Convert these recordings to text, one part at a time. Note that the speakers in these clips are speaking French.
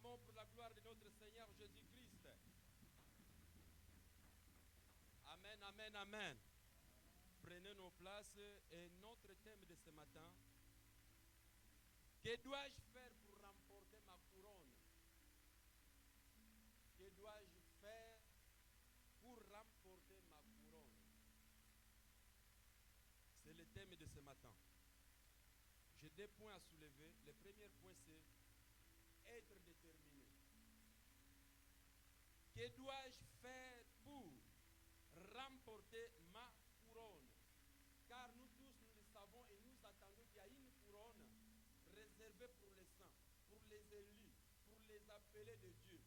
l'avons pour la gloire de notre Seigneur Jésus-Christ. Amen, amen, amen. Prenez nos places et notre thème de ce matin. Que dois-je faire pour remporter ma couronne? Que dois-je faire pour remporter ma couronne? C'est le thème de ce matin. J'ai 2 points à soulever. Le premier point, c'est être déterminé. Que dois-je faire pour remporter ma couronne? Car nous tous, nous le savons et nous attendons qu'il y a une couronne réservée pour les saints, pour les élus, pour les appelés de Dieu.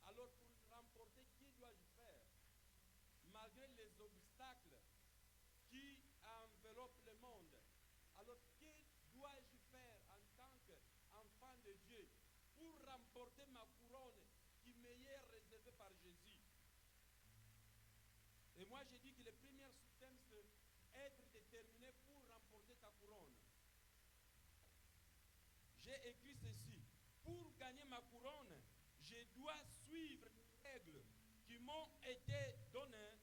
Alors pour remporter, que dois-je faire? Malgré les obstacles qui enveloppent le monde. Alors que dois-je faire en tant qu'enfant de Dieu pour remporter ma couronne qui m'est réservée par Jésus? Et moi j'ai dit que le premier thème c'est être déterminé pour remporter ta couronne. J'ai écrit ceci. Pour gagner ma couronne, je dois suivre les règles qui m'ont été données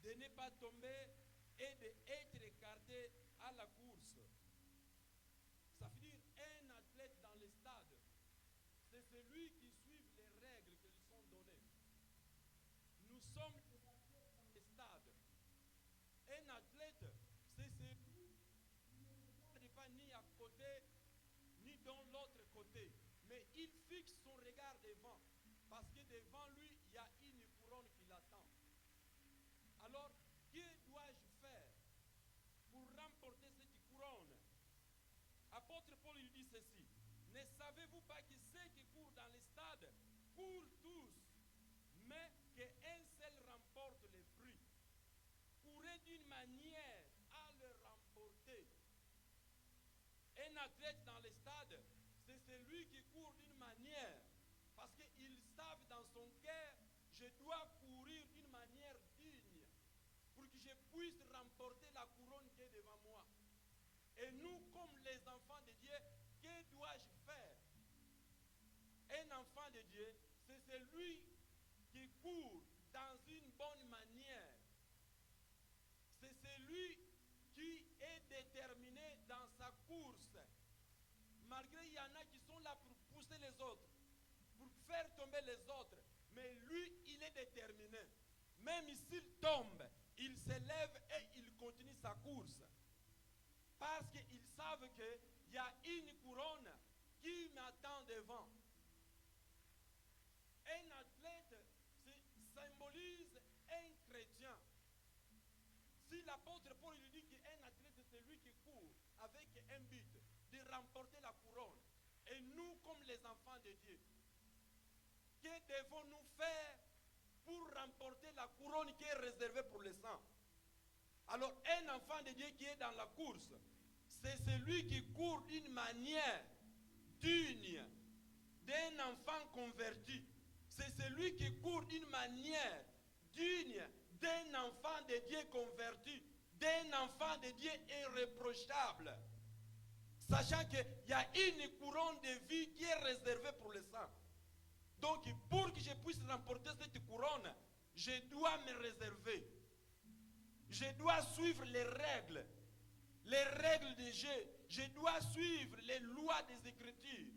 de ne pas tomber et d'être écarté à la course. Ça veut dire un athlète dans le stade, c'est celui qui suit les règles qui lui sont données. Nous sommes dans le stade. Un athlète, c'est celui qui ne regarde pas ni à côté, ni dans l'autre côté. Mais il fixe son regard devant. Parce que devant lui, il y a une couronne qui l'attend. Alors, que dois-je faire pour remporter cette couronne? Apôtre Paul, il dit ceci. Ne savez-vous pas que ceux qui courent dans les stades courent tous, mais qu'un seul remporte les fruits? Courez d'une manière à le remporter. Un athlète dans les stades, c'est celui qui court d'une manière, parce qu'ils savent dans son cœur, je dois courir d'une manière digne, pour que je puisse remporter la couronne qui est devant moi. Et nous, comme les enfants de Dieu, que dois-je faire? Un enfant de Dieu, c'est celui qui court dans une bonne manière. C'est celui qui est déterminé dans sa course. Malgré il y en a qui sont là pour pousser les autres, pour faire tomber les autres. Mais lui, il est déterminé. Même s'il tombe, il se lève et il continue sa course. Parce qu'ils savent qu'il y a une couronne qui m'attend devant. Un athlète symbolise un chrétien. Si l'apôtre Paul lui dit qu'un athlète c'est celui qui court avec un but de remporter la couronne. Et nous, comme les enfants de Dieu, que devons-nous faire pour remporter la couronne qui est réservée pour les saints? Alors, un enfant de Dieu qui est dans la course, c'est celui qui court d'une manière digne d'un enfant converti. C'est celui qui court d'une manière digne d'un enfant de Dieu converti, d'un enfant de Dieu irréprochable. Sachant qu'il y a une couronne de vie qui est réservée pour les saints. Donc, pour que je puisse remporter cette couronne, je dois me réserver. Je dois suivre les règles de jeu. Je dois suivre les lois des Écritures.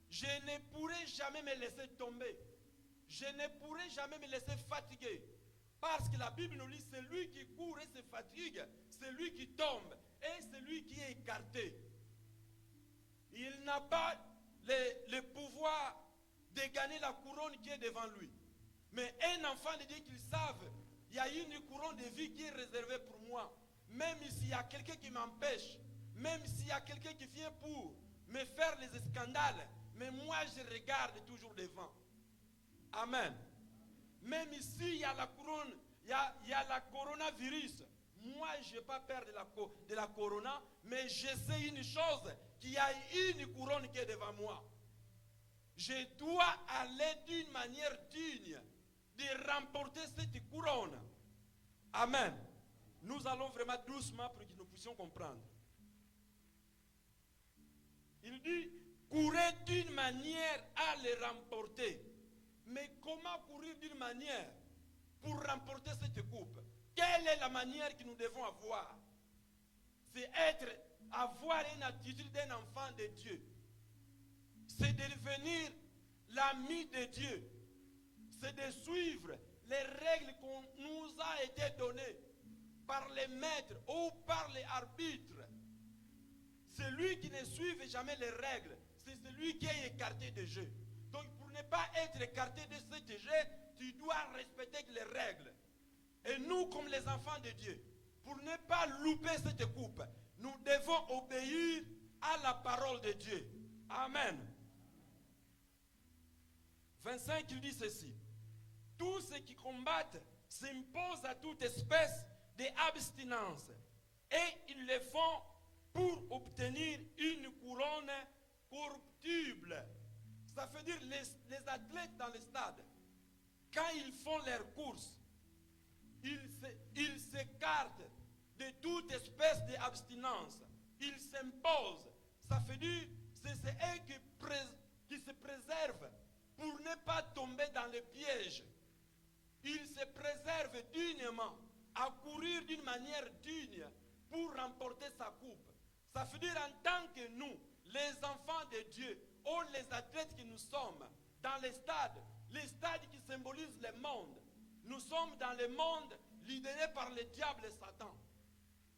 Je ne pourrai jamais me laisser tomber. Je ne pourrai jamais me laisser fatiguer. Parce que la Bible nous dit, celui qui court et se fatigue, celui qui tombe et celui qui est écarté. Il n'a pas le pouvoir de gagner la couronne qui est devant lui. Mais un enfant de Dieu qu'il savent, il y a une couronne de vie qui est réservée pour moi. Même s'il y a quelqu'un qui m'empêche, même s'il y a quelqu'un qui vient pour me faire les scandales, mais moi je regarde toujours devant. Amen. Même ici il y a la couronne, il y a la coronavirus. Moi je n'ai pas peur de la corona, mais je sais une chose, qu'il y a une couronne qui est devant moi. Je dois aller d'une manière digne de remporter cette couronne. Amen. Nous allons vraiment doucement pour que nous puissions comprendre. Il dit, courez courait d'une manière à les remporter. Mais comment courir d'une manière pour remporter cette coupe? Quelle est la manière que nous devons avoir? C'est avoir une attitude d'un enfant de Dieu. C'est de devenir l'ami de Dieu. C'est de suivre les règles qu'on nous a été données par les maîtres ou par les arbitres. Celui qui ne suit jamais les règles, c'est celui qui est écarté des jeux. Donc pour ne pas être écarté de ce jeu, tu dois respecter les règles. Et nous, comme les enfants de Dieu, pour ne pas louper cette coupe, nous devons obéir à la parole de Dieu. Amen. 25, il dit ceci. Tous ceux qui combattent s'imposent à toute espèce d'abstinence. Et ils le font pour obtenir une couronne corruptible. Ça veut dire les athlètes dans le stade, quand ils font leurs courses, ils s'écartent de toute espèce d'abstinence. Ils s'imposent. Ça veut dire c'est eux qui se préservent pour ne pas tomber dans le piège. Ils se préservent dignement, à courir d'une manière digne pour remporter sa coupe. Ça veut dire en tant que nous, les enfants de Dieu, ou les athlètes que nous sommes, dans les stades qui symbolisent le monde. Nous sommes dans le monde lidéré par le diable et Satan.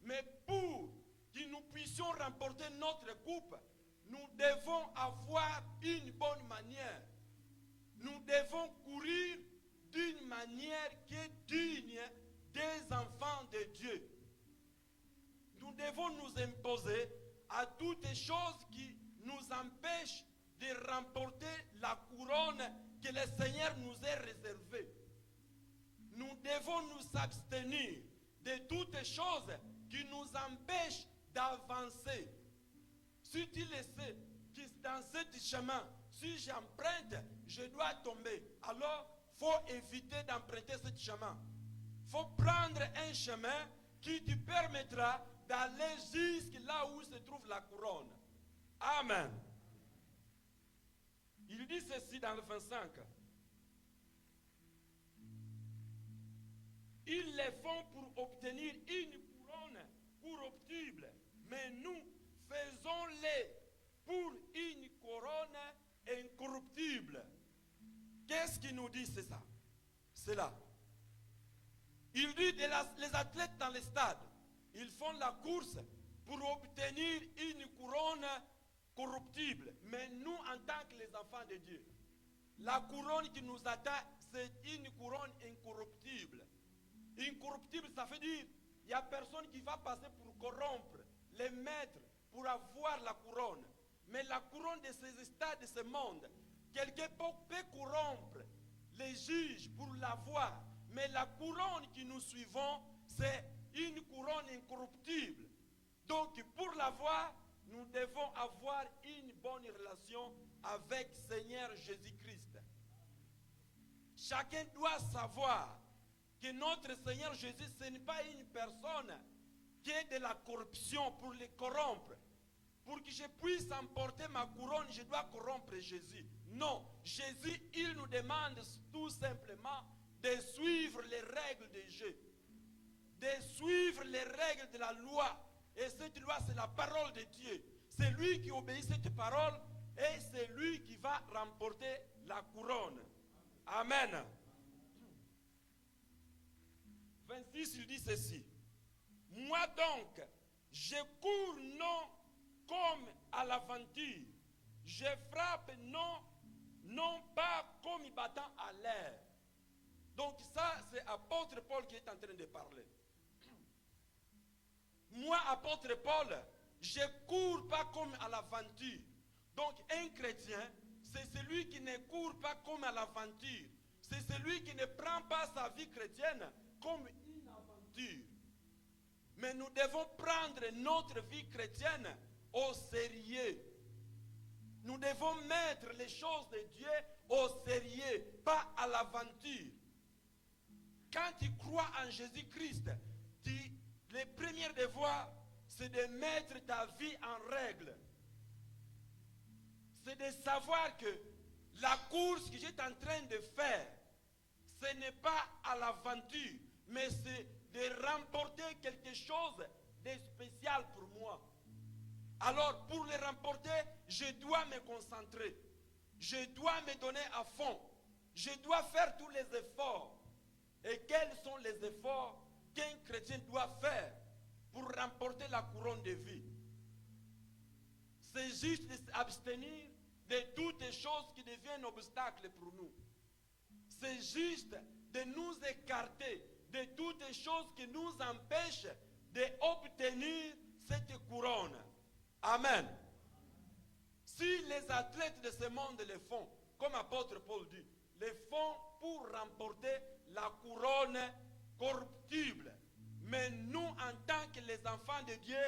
Mais pour que nous puissions remporter notre coupe, nous devons avoir une bonne manière. Nous devons courir d'une manière qui est digne des enfants de Dieu. Nous devons nous imposer à toutes les choses qui nous empêchent de remporter la couronne que le Seigneur nous a réservée. Nous devons nous abstenir de toutes les choses qui nous empêchent d'avancer. Si tu le sais, que dans ce chemin, si j'emprunte, je dois tomber. Alors, il faut éviter d'emprunter ce chemin. Il faut prendre un chemin qui te permettra d'aller jusque là où se trouve la couronne. Amen. Il dit ceci dans le 25. Ils le font pour obtenir une couronne corruptible, mais nous faisons-les pour une couronne incorruptible. Qu'est-ce qu'il nous dit, c'est ça? C'est là. Il dit les athlètes dans les stades, ils font la course pour obtenir une couronne corruptible. Mais nous, en tant que les enfants de Dieu, la couronne qui nous attend, c'est une couronne incorruptible. Incorruptible, ça veut dire, il n'y a personne qui va passer pour corrompre les maîtres pour avoir la couronne. Mais la couronne de ces stades, de ce monde, quelqu'un peut corrompre les juges pour l'avoir. Mais la couronne que nous suivons, c'est une couronne incorruptible. Donc, pour l'avoir, nous devons avoir une bonne relation avec Seigneur Jésus-Christ. Chacun doit savoir que notre Seigneur Jésus, ce n'est pas une personne qui est de la corruption pour les corrompre. Pour que je puisse emporter ma couronne, je dois corrompre Jésus. Non, Jésus, il nous demande tout simplement de suivre les règles du jeu, de suivre les règles de la loi. Et cette loi, c'est la parole de Dieu. C'est lui qui obéit à cette parole et c'est lui qui va remporter la couronne. Amen. 26, il dit ceci. Moi donc, je cours non comme à l'aventure. Je frappe non pas comme battant à l'air. Donc ça, c'est apôtre Paul qui est en train de parler. Moi, apôtre Paul, je cours pas comme à l'aventure. Donc un chrétien, c'est celui qui ne court pas comme à l'aventure. C'est celui qui ne prend pas sa vie chrétienne comme une aventure. Mais nous devons prendre notre vie chrétienne au sérieux. Nous devons mettre les choses de Dieu au sérieux, pas à l'aventure. Quand tu crois en Jésus-Christ, les premiers devoirs, c'est de mettre ta vie en règle. c'est de savoir que la course que j'étais en train de faire, ce n'est pas à l'aventure, mais c'est de remporter quelque chose de spécial pour moi. Alors, pour le remporter, je dois me concentrer. Je dois me donner à fond. Je dois faire tous les efforts. Et quels sont les efforts qu'un chrétien doit faire pour remporter la couronne de vie? C'est juste de s'abstenir de toutes les choses qui deviennent obstacles pour nous. C'est juste de nous écarter de toutes les choses qui nous empêchent d'obtenir cette couronne. Amen. Si les athlètes de ce monde le font, comme apôtre Paul dit, le font pour remporter la couronne corruptible. Mais nous, en tant que les enfants de Dieu,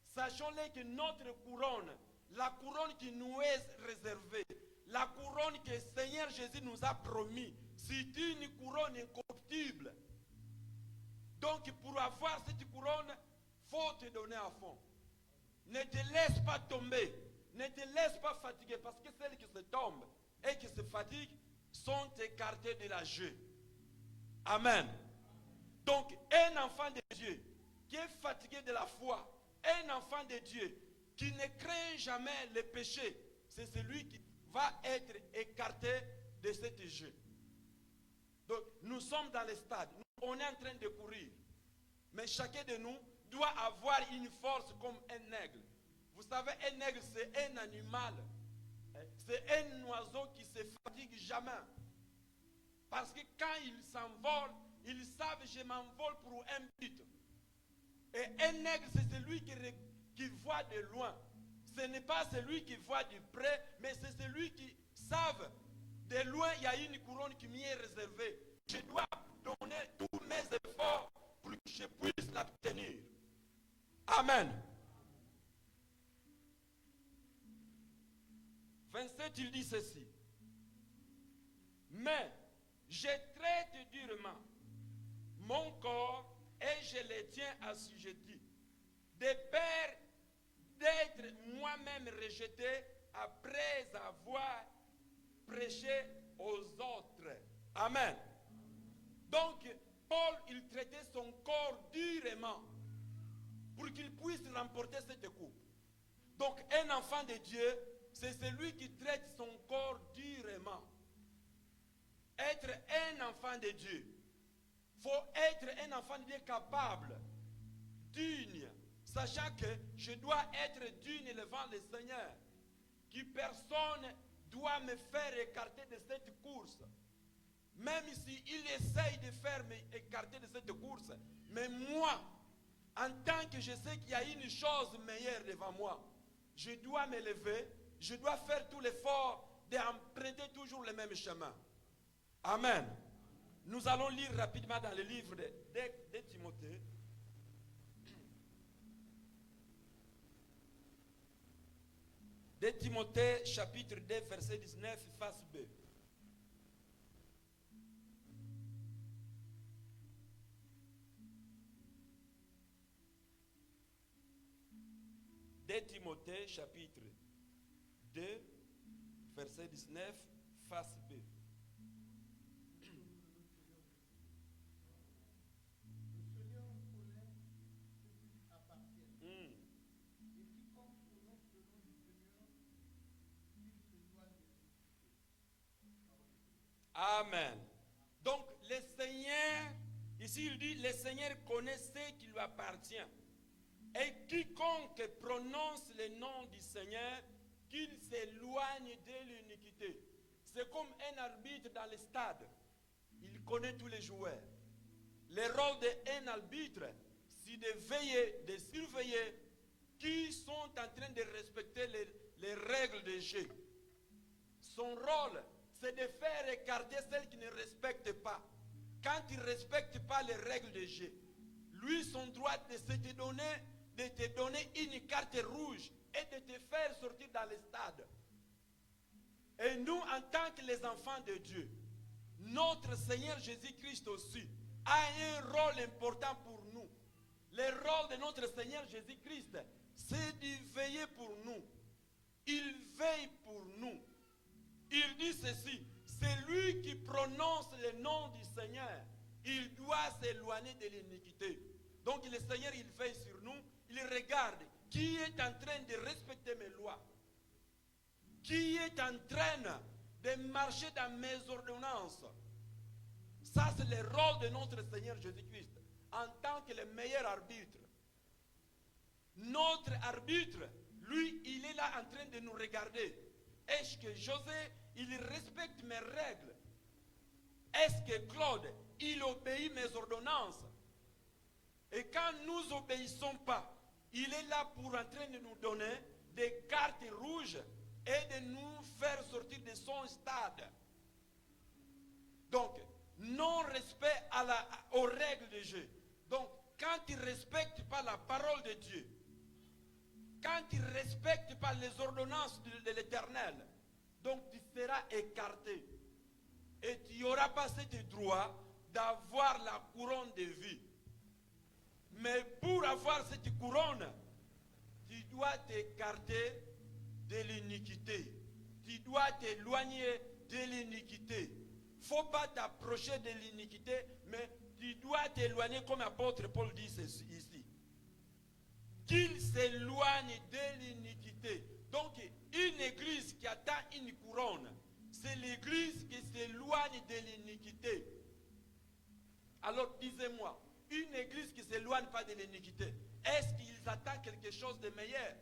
sachons-le que notre couronne, la couronne qui nous est réservée, la couronne que le Seigneur Jésus nous a promis, c'est une couronne incorruptible. Donc pour avoir cette couronne, il faut te donner à fond. Ne te laisse pas tomber, ne te laisse pas fatiguer, parce que celles qui se tombent et qui se fatiguent sont écartées de la jeu. Amen. Donc un enfant de Dieu qui est fatigué de la foi, un enfant de Dieu qui ne craint jamais le péché, c'est celui qui va être écarté de cet jeu. Donc nous sommes dans le stade, on est en train de courir, mais chacun de nous doit avoir une force comme un aigle. Vous savez, un aigle c'est un animal, c'est un oiseau qui ne se fatigue jamais. Parce que quand ils s'envolent, ils savent je m'envole pour un but. Et un aigle c'est celui qui voit de loin. Ce n'est pas celui qui voit de près, mais c'est celui qui savent de loin il y a une couronne qui m'y est réservée. Je dois donner tous mes efforts pour que je puisse l'obtenir. Amen. 27, il dit ceci. Mais je traite durement mon corps et je le tiens assujetti, de peur d'être moi-même rejeté après avoir prêché aux autres. Amen. Donc, Paul, il traitait son corps durement pour qu'il puisse remporter cette coupe. Donc, un enfant de Dieu, c'est celui qui traite son corps durement. Être un enfant de Dieu, il faut être un enfant de Dieu capable, digne, sachant que je dois être digne devant le Seigneur, que personne doit me faire écarter de cette course. Même s'il essaye de faire m'écarter de cette course, mais moi, en tant que je sais qu'il y a une chose meilleure devant moi, je dois me lever, je dois faire tout l'effort d'emprunter toujours le même chemin. Amen. Nous allons lire rapidement dans le livre de Timothée. De Timothée, chapitre 2, verset 19, face B. De Timothée, chapitre 2, verset 19, face B. Amen. Donc, le Seigneur, ici il dit, le Seigneur connaît ce qui lui appartient. Et quiconque prononce le nom du Seigneur, qu'il s'éloigne de l'iniquité. C'est comme un arbitre dans le stade. Il connaît tous les joueurs. Le rôle d'un arbitre, c'est de veiller, de surveiller qui sont en train de respecter les règles de jeu. Son rôle, c'est de faire écarter celles qui ne respectent pas. Quand ils ne respectent pas les règles de jeu, lui, son droit de te donner une carte rouge et de te faire sortir dans le stade. Et nous, en tant que les enfants de Dieu, notre Seigneur Jésus-Christ aussi a un rôle important pour nous. Le rôle de notre Seigneur Jésus-Christ, c'est de veiller pour nous. Il veille pour nous. éloignés de l'iniquité. Donc le Seigneur, il veille sur nous, il regarde qui est en train de respecter mes lois, qui est en train de marcher dans mes ordonnances. Ça, c'est le rôle de notre Seigneur Jésus-Christ, en tant que le meilleur arbitre. Notre arbitre, lui, il est là en train de nous regarder. Est-ce que José, il respecte mes règles? Est-ce que Claude, il obéit mes ordonnances? Et quand nous n'obéissons pas, il est là pour en train de nous donner des cartes rouges et de nous faire sortir de son stade. Donc, non-respect aux règles de Dieu. Donc, quand tu ne respectes pas la parole de Dieu, quand tu ne respectes pas les ordonnances de l'Éternel, donc tu seras écarté. Et tu n'auras pas ce droit d'avoir la couronne de vie. Mais pour avoir cette couronne, tu dois t'écarter de l'iniquité. Tu dois t'éloigner de l'iniquité. Il ne faut pas t'approcher de l'iniquité, mais tu dois t'éloigner comme l'apôtre Paul dit ici. Qu'il s'éloigne de l'iniquité. Donc, une église qui attend une couronne, c'est l'église qui s'éloigne de l'iniquité. Alors, disez-moi, une église qui ne s'éloigne pas de l'iniquité, est-ce qu'ils attendent quelque chose de meilleur?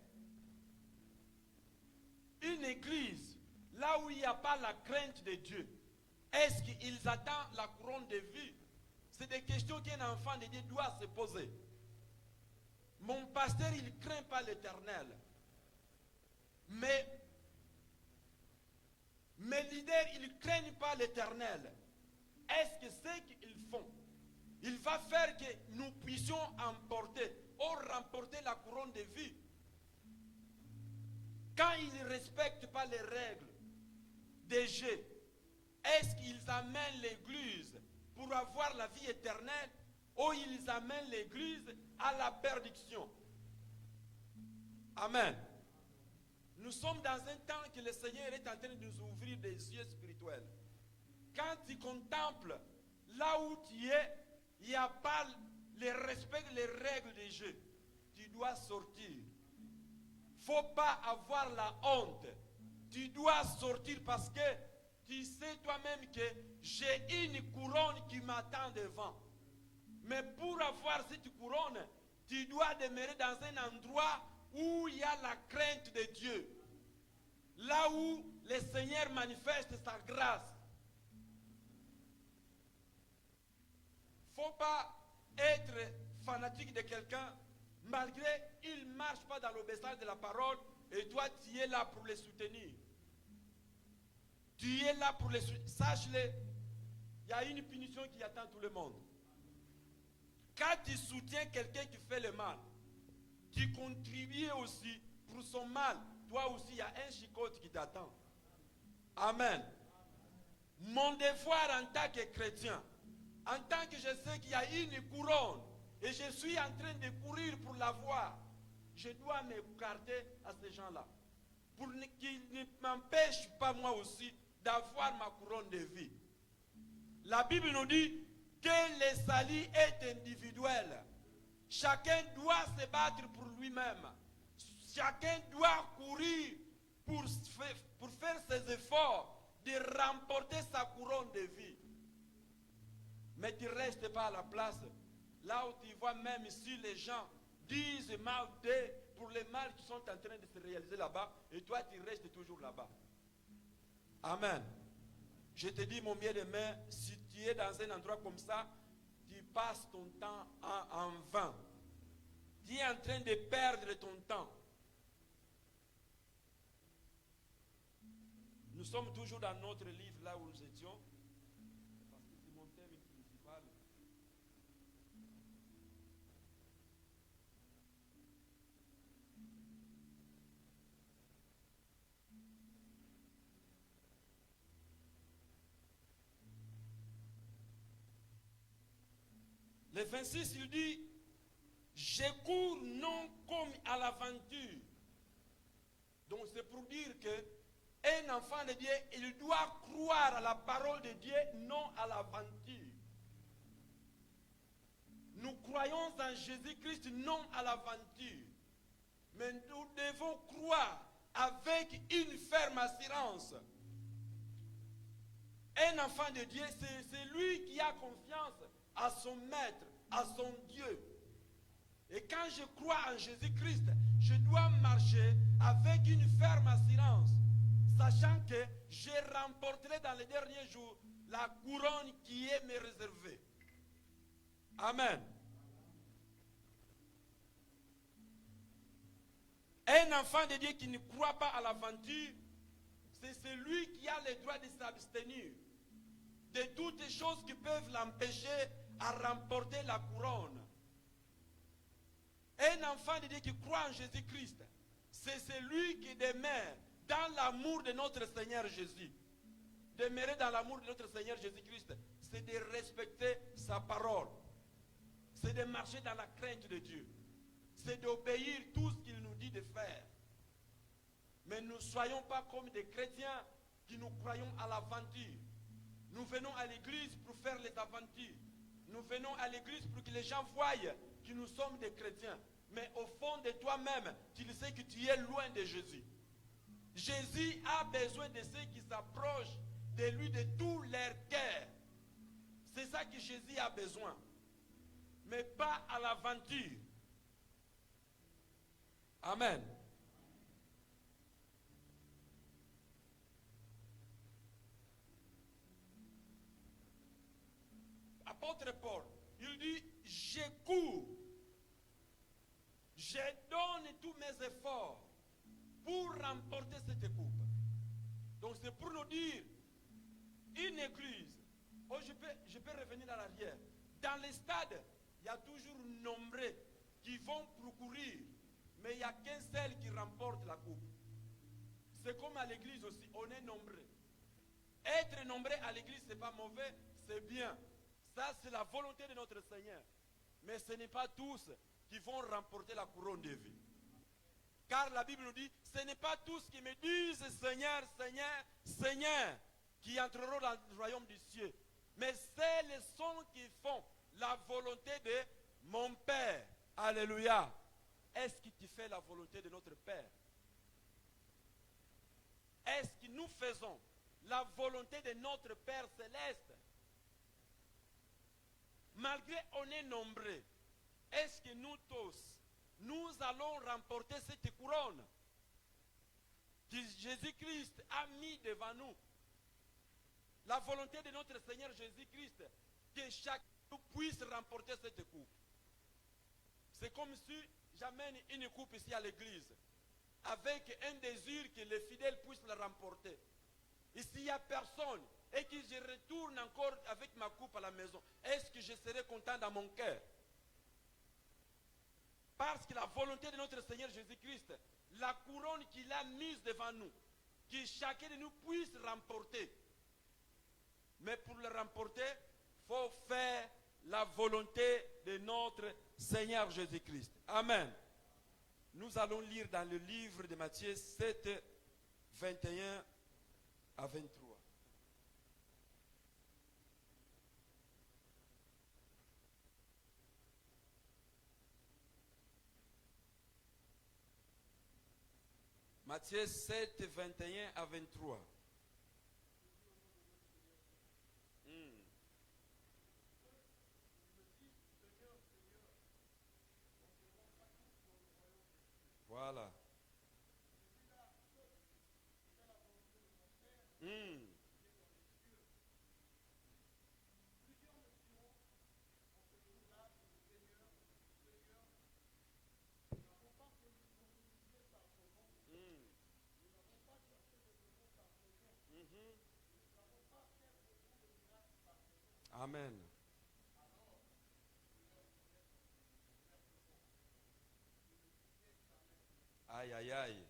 Une église, là où il n'y a pas la crainte de Dieu, est-ce qu'ils attendent la couronne de vie? C'est des questions qu'un enfant de Dieu doit se poser. Mon pasteur, il ne craint pas l'Éternel. Mais mes leaders, ils ne craignent pas l'Éternel. Est-ce que ce qu'ils font, il va faire que nous puissions emporter ou remporter la couronne de vie? Quand ils ne respectent pas les règles des jeux, est-ce qu'ils amènent l'Église pour avoir la vie éternelle ou ils amènent l'Église à la perdition? Amen. Nous sommes dans un temps que le Seigneur est en train de nous ouvrir des yeux spirituels. Quand tu contemples là où tu es, il n'y a pas le respect des règles des jeux. Tu dois sortir. Il ne faut pas avoir la honte. Tu dois sortir parce que tu sais toi-même que j'ai une couronne qui m'attend devant. Mais pour avoir cette couronne, tu dois demeurer dans un endroit où il y a la crainte de Dieu. Là où le Seigneur manifeste sa grâce. Il ne faut pas être fanatique de quelqu'un malgré qu'il ne marche pas dans l'obéissance de la parole et toi tu es là pour le soutenir. Tu es là pour le soutenir. Sache-le, il y a une punition qui attend tout le monde. Quand tu soutiens quelqu'un qui fait le mal, tu contribues aussi pour son mal. Toi aussi, il y a un chicote qui t'attend. Amen. Mon devoir en tant que chrétien, en tant que je sais qu'il y a une couronne et je suis en train de courir pour l'avoir, je dois m'écarter à ces gens-là. Pour qu'ils ne m'empêchent pas moi aussi d'avoir ma couronne de vie. La Bible nous dit que le salut est individuel. Chacun doit se battre pour lui-même. Chacun doit courir pour faire ses efforts de remporter sa couronne de vie. Mais tu ne restes pas à la place. Là où tu vois, même si les gens disent mal d'eux pour les mal qui sont en train de se réaliser là-bas, et toi tu restes toujours là-bas. Amen. Je te dis, mon bien-aimé, si tu es dans un endroit comme ça, tu passes ton temps en vain. Tu es en train de perdre ton temps. Nous sommes toujours dans notre livre là où nous étions. Parce que c'est mon thème principal. Le 26, il dit, je cours non comme à l'aventure. Donc c'est pour dire que un enfant de Dieu, il doit croire à la parole de Dieu, non à l'aventure. Nous croyons en Jésus-Christ non à l'aventure, mais nous devons croire avec une ferme assurance. Un enfant de Dieu, c'est lui qui a confiance à son maître, à son Dieu. Et quand je crois en Jésus-Christ, je dois marcher avec une ferme assurance, sachant que je remporterai dans les derniers jours la couronne qui est me réservée. Amen. Un enfant de Dieu qui ne croit pas à l'aventure, c'est celui qui a le droit de s'abstenir de toutes les choses qui peuvent l'empêcher à remporter la couronne. Un enfant de Dieu qui croit en Jésus-Christ, c'est celui qui demeure dans l'amour de notre Seigneur Jésus. Demeurer dans l'amour de notre Seigneur Jésus-Christ, c'est de respecter sa parole. C'est de marcher dans la crainte de Dieu. C'est d'obéir tout ce qu'il nous dit de faire. Mais nous ne soyons pas comme des chrétiens qui nous croyons à l'aventure. Nous venons à l'église pour faire les aventures. Nous venons à l'église pour que les gens voient que nous sommes des chrétiens. Mais au fond de toi-même, tu sais que tu es loin de Jésus. Jésus a besoin de ceux qui s'approchent de lui de tout leur cœur. C'est ça que Jésus a besoin. Mais pas à l'aventure. Amen. Apôtre Paul, il dit, je cours, je donne tous mes efforts pour remporter cette coupe. Donc c'est pour nous dire, une église, oh, je peux revenir à l'arrière. Dans les stades, il y a toujours nombreux qui vont procourir, mais il n'y a qu'un seul qui remporte la coupe. C'est comme à l'église aussi, on est nombreux. Être nombreux à l'église, ce n'est pas mauvais, c'est bien. Ça, c'est la volonté de notre Seigneur. Mais ce n'est pas tous qui vont remporter la couronne de vie. Car la Bible nous dit, ce n'est pas tous qui me disent Seigneur, Seigneur, Seigneur, qui entreront dans le royaume des cieux. Mais c'est les sons qui font la volonté de mon Père. Alléluia. Est-ce que tu fais la volonté de notre Père? Est-ce que nous faisons la volonté de notre Père céleste? Malgré on est nombreux, est-ce que nous tous, nous allons remporter cette couronne que Jésus-Christ a mis devant nous? La volonté de notre Seigneur Jésus-Christ, que chacun puisse remporter cette coupe. C'est comme si j'amène une coupe ici à l'église, avec un désir que les fidèles puissent la remporter. Et s'il n'y a personne, et que je retourne encore avec ma coupe à la maison, est-ce que je serai content dans mon cœur? Parce que la volonté de notre Seigneur Jésus-Christ, la couronne qu'il a mise devant nous, que chacun de nous puisse remporter. Mais pour le remporter, il faut faire la volonté de notre Seigneur Jésus-Christ. Amen. Nous allons lire dans le livre de Matthieu 7, 21 à 23. Matthieu 7, 21 à 23. Voilà. Amen. Aïe, aïe, aïe.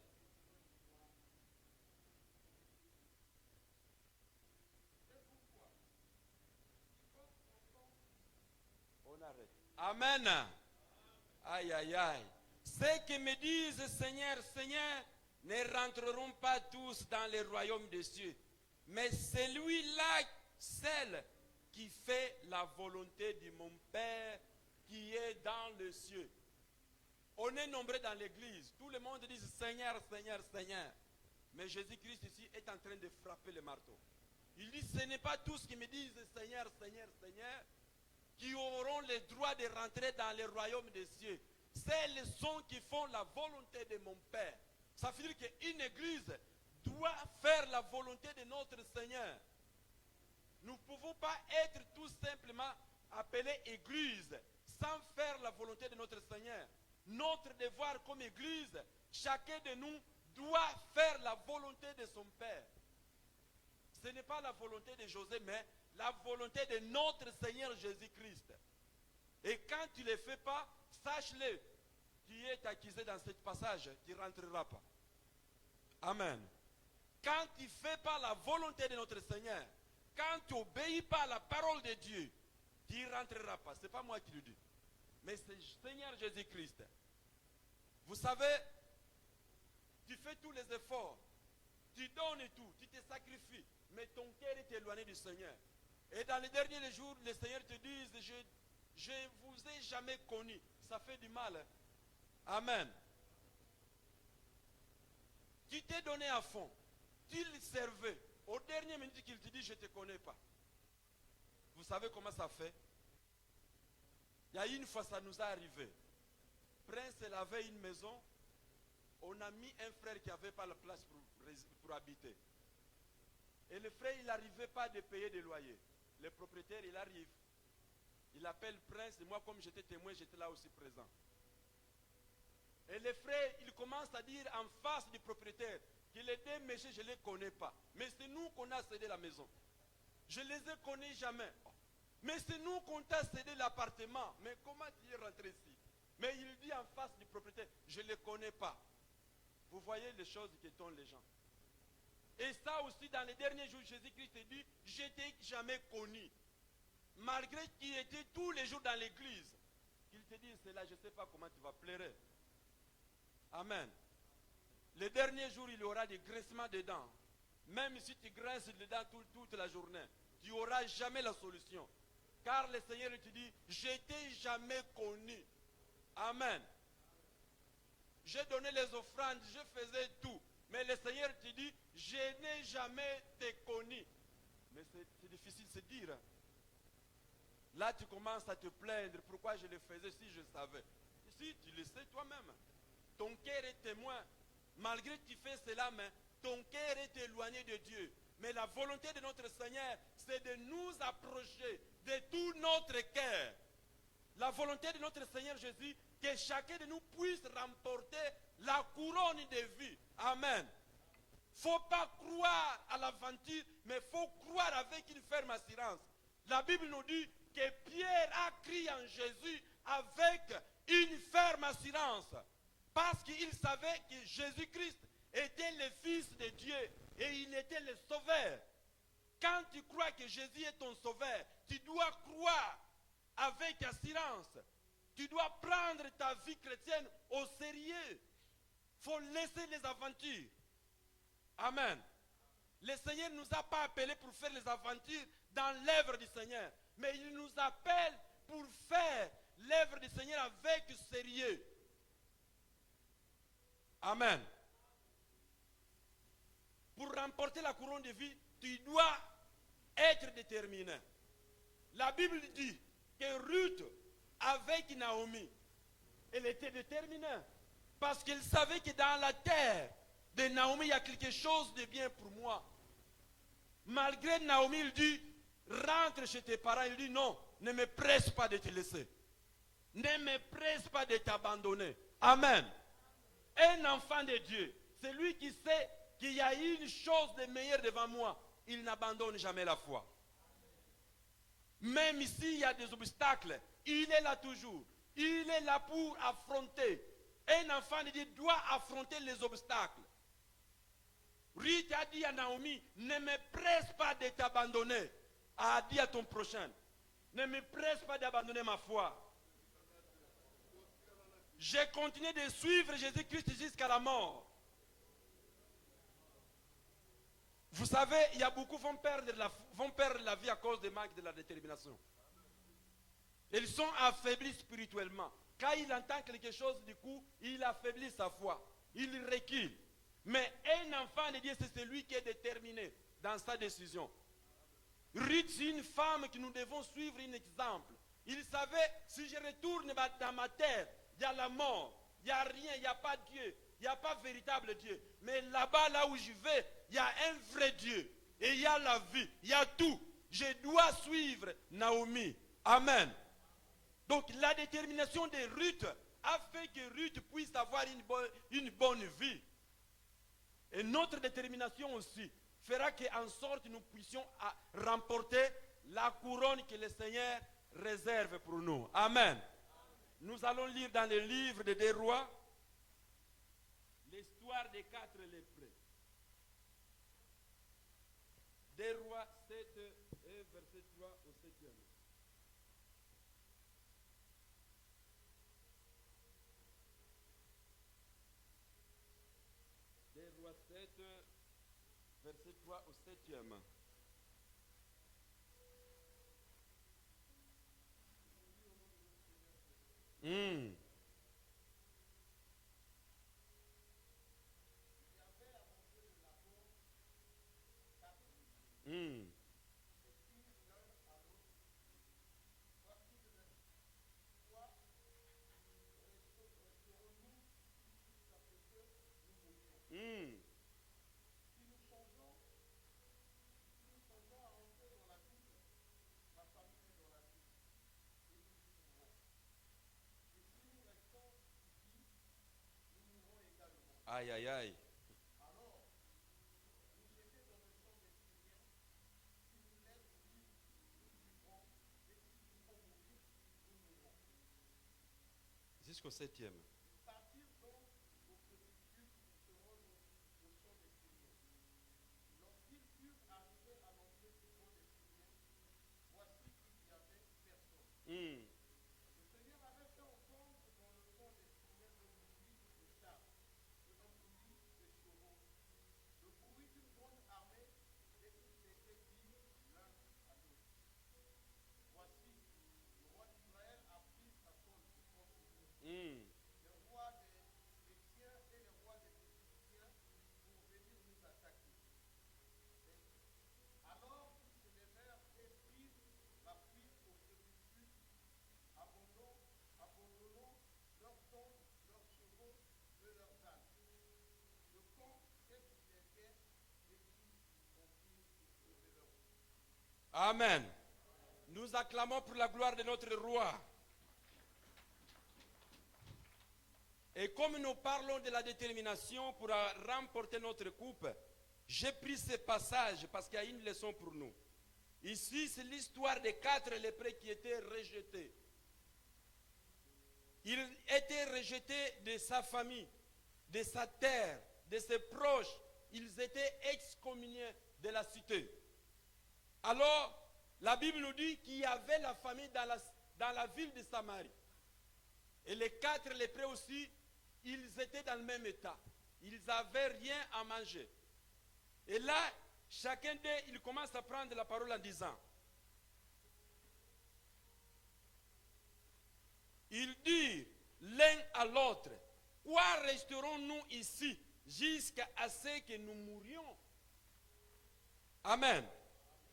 On arrête. Amen. Aïe, aïe, aïe. Ceux qui me disent Seigneur, Seigneur, ne rentreront pas tous dans le royaume des cieux. Mais celui-là, seul, qui fait la volonté de mon Père qui est dans les cieux. On est nombreux dans l'église. Tout le monde dit Seigneur, Seigneur, Seigneur. Mais Jésus-Christ ici est en train de frapper le marteau. Il dit, ce n'est pas tous qui me disent Seigneur, Seigneur, Seigneur, qui auront le droit de rentrer dans le royaume des cieux. Celles sont qui font la volonté de mon Père. Ça veut dire qu'une église doit faire la volonté de notre Seigneur. Nous ne pouvons pas être tout simplement appelés église sans faire la volonté de notre Seigneur. Notre devoir comme église, chacun de nous doit faire la volonté de son Père. Ce n'est pas la volonté de José, mais la volonté de notre Seigneur Jésus-Christ. Et quand tu ne le fais pas, sache-le, tu es accusé dans ce passage, tu ne rentreras pas. Amen. Quand tu ne fais pas la volonté de notre Seigneur, quand tu n'obéis pas à la parole de Dieu, tu ne rentreras pas. Ce n'est pas moi qui le dis, mais c'est le Seigneur Jésus-Christ. Vous savez, tu fais tous les efforts, tu donnes tout, tu te sacrifies, mais ton cœur est éloigné du Seigneur. Et dans les derniers jours, le Seigneur te dit, je ne vous ai jamais connu. Ça fait du mal. Amen. Tu t'es donné à fond. Tu le servais. Au dernier minute qu'il te dit, je ne te connais pas. Vous savez comment ça fait? Il y a une fois, ça nous est arrivé. Prince avait une maison. On a mis un frère qui n'avait pas la place pour habiter. Et le frère, il n'arrivait pas à payer des loyers. Le propriétaire, il arrive. Il appelle Prince. Et moi, comme j'étais témoin, j'étais là aussi présent. Et le frère, il commence à dire en face du propriétaire qu'il est des méchants, je ne les connais pas. Mais c'est nous qu'on a cédé la maison. Je ne les ai connus jamais. Mais c'est nous qu'on t'a cédé l'appartement. Mais comment tu es rentré ici? Mais il dit en face du propriétaire, je ne les connais pas. Vous voyez les choses qui étonnent les gens. Et ça aussi, dans les derniers jours, Jésus-Christ dit, je ne t'ai jamais connu. Malgré qu'il était tous les jours dans l'église. Il te dit, c'est là, je ne sais pas comment tu vas pleurer. Amen. Les derniers jours, il y aura des graissements de dents. Même si tu graisses les dents toute la journée, tu n'auras jamais la solution. Car le Seigneur te dit, je ne t'ai jamais connu. Amen. J'ai donné les offrandes, je faisais tout. Mais le Seigneur te dit, je n'ai jamais te connu. Mais c'est difficile de se dire. Là, tu commences à te plaindre. Pourquoi je le faisais si je savais? Si, tu le sais toi-même. Ton cœur est témoin. Malgré que tu fais cela, mais ton cœur est éloigné de Dieu. Mais la volonté de notre Seigneur, c'est de nous approcher de tout notre cœur. La volonté de notre Seigneur Jésus, que chacun de nous puisse remporter la couronne de vie. Amen. Il ne faut pas croire à l'aventure, mais il faut croire avec une ferme assurance. La Bible nous dit que Pierre a crié en Jésus avec une ferme assurance. Parce qu'il savait que Jésus-Christ était le Fils de Dieu et il était le Sauveur. Quand tu crois que Jésus est ton Sauveur, tu dois croire avec assurance. Tu dois prendre ta vie chrétienne au sérieux. Il faut laisser les aventures. Amen. Le Seigneur ne nous a pas appelés pour faire les aventures dans l'œuvre du Seigneur. Mais il nous appelle pour faire l'œuvre du Seigneur avec sérieux. Amen. Pour remporter la couronne de vie, tu dois être déterminé. La Bible dit que Ruth, avec Naomi, elle était déterminée. Parce qu'elle savait que dans la terre de Naomi, il y a quelque chose de bien pour moi. Malgré Naomi, il dit, rentre chez tes parents. Il dit, non, ne me presse pas de te laisser. Ne me presse pas de t'abandonner. Amen. Un enfant de Dieu, c'est lui qui sait qu'il y a une chose de meilleure devant moi. Il n'abandonne jamais la foi. Même s'il y a des obstacles, il est là toujours. Il est là pour affronter. Un enfant de Dieu doit affronter les obstacles. Ruth a dit à Naomi, ne me presse pas de t'abandonner. A dit à ton prochain, ne me presse pas d'abandonner ma foi. J'ai continué de suivre Jésus-Christ jusqu'à la mort. Vous savez, il y a beaucoup qui vont perdre la vie à cause du manque de la détermination. Ils sont affaiblis spirituellement. Quand il entend quelque chose, du coup, il affaiblit sa foi. Il recule. Mais un enfant de Dieu, c'est celui qui est déterminé dans sa décision. Ruth, c'est une femme que nous devons suivre un exemple. Il savait, si je retourne dans ma terre, il y a la mort, il n'y a rien, il n'y a pas de Dieu, il n'y a pas de véritable Dieu. Mais là-bas, là où je vais, il y a un vrai Dieu. Et il y a la vie, il y a tout. Je dois suivre Naomi. Amen. Donc la détermination de Ruth a fait que Ruth puisse avoir une bonne vie. Et notre détermination aussi fera qu'en sorte nous puissions remporter la couronne que le Seigneur réserve pour nous. Amen. Nous allons lire dans le livre des 2 Rois l'histoire des 4 lépreux. 2 Rois 7, verset 3 au 7e. Rois 7, verset 3 au 7e. Mm. Mm. Mm. Aïe, aïe, aïe. Jusqu'au 7e. Mm. Mm. Amen. Nous acclamons pour la gloire de notre roi. Et comme nous parlons de la détermination pour remporter notre coupe, j'ai pris ce passage parce qu'il y a une leçon pour nous. Ici, c'est l'histoire des 4 lépreux qui étaient rejetés. Ils étaient rejetés de sa famille, de sa terre, de ses proches. Ils étaient excommuniés de la cité. Alors, la Bible nous dit qu'il y avait la famille dans la ville de Samarie. Et les 4 lépreux aussi, ils étaient dans le même état. Ils n'avaient rien à manger. Et là, chacun d'eux, il commence à prendre la parole en disant, ils disent l'un à l'autre, quoi resterons-nous ici jusqu'à ce que nous mourions? Amen.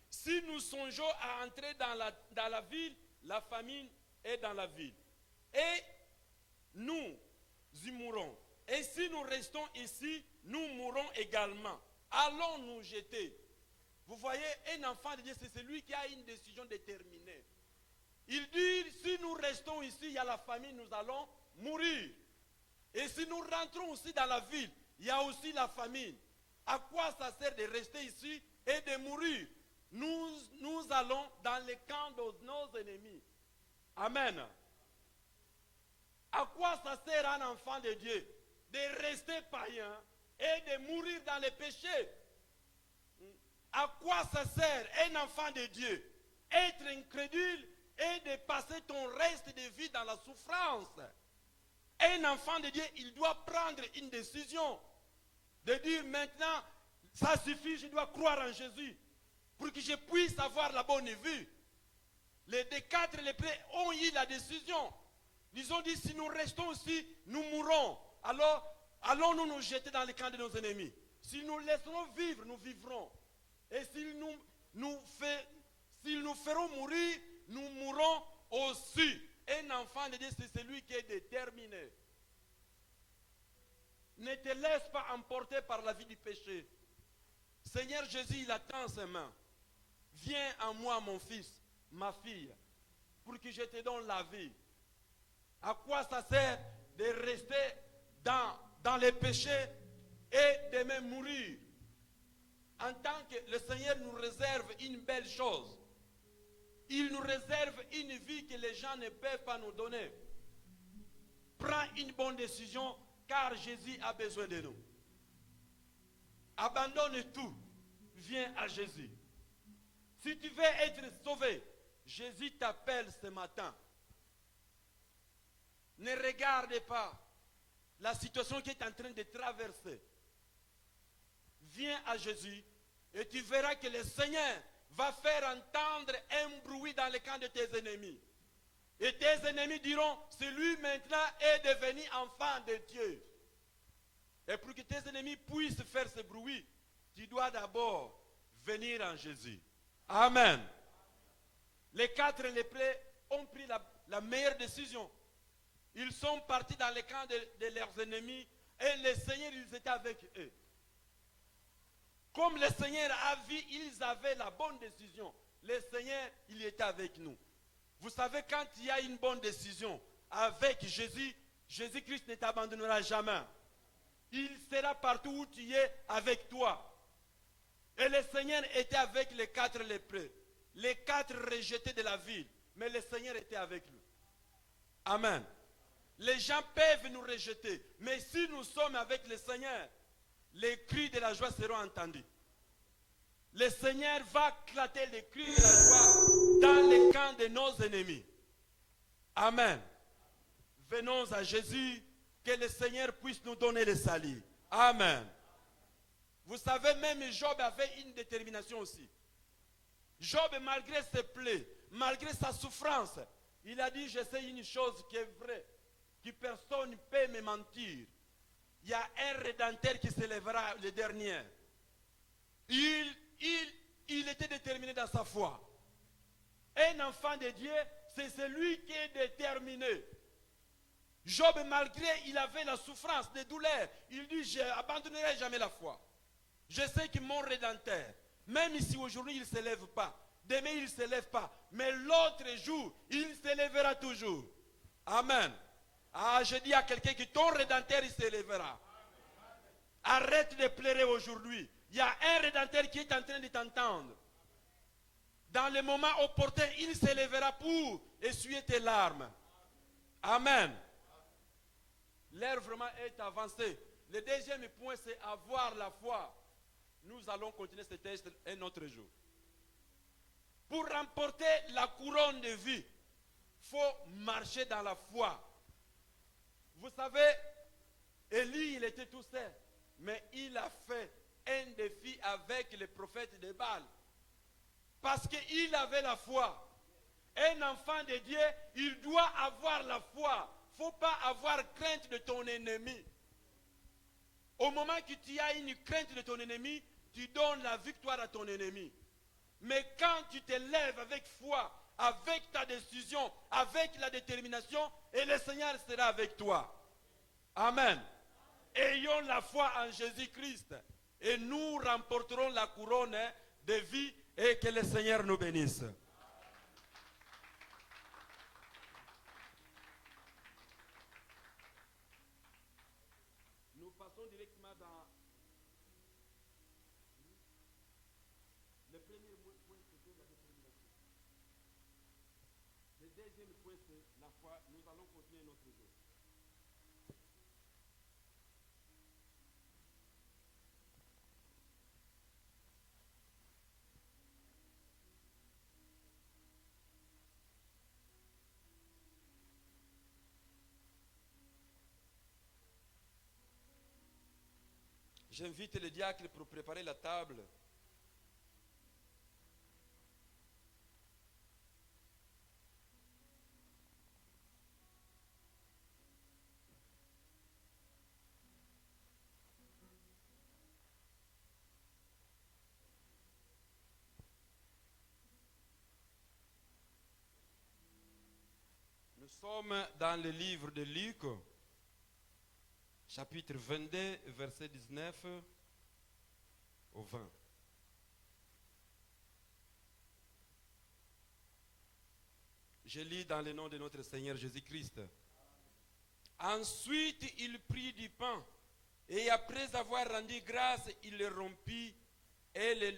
Si nous songeons à entrer dans la ville, la famine est dans la ville. Et nous y mourrons. Et si nous restons ici, nous mourrons également. Allons nous jeter. Vous voyez, un enfant de Dieu, c'est celui qui a une décision déterminée. Il dit, si nous restons ici, il y a la famine, nous allons mourir. Et si nous rentrons aussi dans la ville, il y a aussi la famine. À quoi ça sert de rester ici et de mourir? Nous allons dans le camp de nos ennemis. Amen. À quoi ça sert un enfant de Dieu de rester païen et de mourir dans les péchés? À quoi ça sert un enfant de Dieu? Être incrédule et de passer ton reste de vie dans la souffrance. Un enfant de Dieu, il doit prendre une décision. De dire maintenant, ça suffit, je dois croire en Jésus. Pour que je puisse avoir la bonne vie. Les quatre lépreux ont eu la décision. Ils ont dit, si nous restons ici, nous mourrons. Alors, allons-nous nous jeter dans les camps de nos ennemis. Si nous laisserons vivre, nous vivrons. Et s'ils nous feront mourir, nous mourrons aussi. Un enfant de Dieu, c'est celui qui est déterminé. Ne te laisse pas emporter par la vie du péché. Seigneur Jésus, il attend ses mains. Viens en moi, mon fils, ma fille, pour que je te donne la vie. À quoi ça sert de rester dans les péchés et de même mourir? En tant que le Seigneur nous réserve une belle chose. Il nous réserve une vie que les gens ne peuvent pas nous donner. Prends une bonne décision, car Jésus a besoin de nous. Abandonne tout. Viens à Jésus. Si tu veux être sauvé, Jésus t'appelle ce matin. Ne regarde pas la situation qui est en train de traverser. Viens à Jésus et tu verras que le Seigneur va faire entendre un bruit dans le camp de tes ennemis. Et tes ennemis diront, celui maintenant est devenu enfant de Dieu. Et pour que tes ennemis puissent faire ce bruit, tu dois d'abord venir en Jésus. Amen. Les quatre lépreux ont pris la meilleure décision. Ils sont partis dans le camp de leurs ennemis et le Seigneur, ils étaient avec eux. Comme le Seigneur a vu, ils avaient la bonne décision. Le Seigneur, il était avec nous. Vous savez, quand il y a une bonne décision avec Jésus, Jésus-Christ ne t'abandonnera jamais. Il sera partout où tu es avec toi. Et le Seigneur était avec les quatre lépreux. Les quatre rejetés de la ville. Mais le Seigneur était avec nous. Amen. Les gens peuvent nous rejeter. Mais si nous sommes avec le Seigneur, les cris de la joie seront entendus. Le Seigneur va éclater les cris de la joie dans les camps de nos ennemis. Amen. Venons à Jésus, que le Seigneur puisse nous donner le salut. Amen. Vous savez, même Job avait une détermination aussi. Job, malgré ses plaies, malgré sa souffrance, il a dit, je sais une chose qui est vraie, que personne ne peut me mentir. Il y a un rédempteur qui s'élèvera le dernier. Il était déterminé dans sa foi. Un enfant de Dieu, c'est celui qui est déterminé. Job, malgré il avait la souffrance, des douleurs, il dit, je n'abandonnerai jamais la foi. Je sais que mon rédempteur, même si aujourd'hui il ne se lève pas, demain il ne se lève pas, mais l'autre jour, il se lèvera toujours. Amen. Ah, je dis à quelqu'un que ton rédempteur, il se lèvera. Arrête de pleurer aujourd'hui. Il y a un rédempteur qui est en train de t'entendre. Dans le moment opportun, il se lèvera pour essuyer tes larmes. Amen. L'heure vraiment est avancée. Le deuxième point, c'est avoir la foi. Nous allons continuer ce texte un autre jour. Pour remporter la couronne de vie, il faut marcher dans la foi. Vous savez, Élie, il était tout seul, mais il a fait un défi avec les prophètes de Baal. Parce qu'il avait la foi. Un enfant de Dieu, il doit avoir la foi. Il ne faut pas avoir crainte de ton ennemi. Au moment que tu as une crainte de ton ennemi, tu donnes la victoire à ton ennemi. Mais quand tu te lèves avec foi, avec ta décision, avec la détermination, et le Seigneur sera avec toi. Amen. Ayons la foi en Jésus-Christ et nous remporterons la couronne de vie et que le Seigneur nous bénisse. Nous passons directement dans le premier point, c'était la détermination. Le deuxième point, c'est la foi. Nous allons continuer notre jour. J'invite les diacres pour préparer la table. sommes dans le livre de Luc, chapitre 22, verset 19 au 20. Je lis dans le nom de notre Seigneur Jésus-Christ. Ensuite, il prit du pain et après avoir rendu grâce, il le rompit et le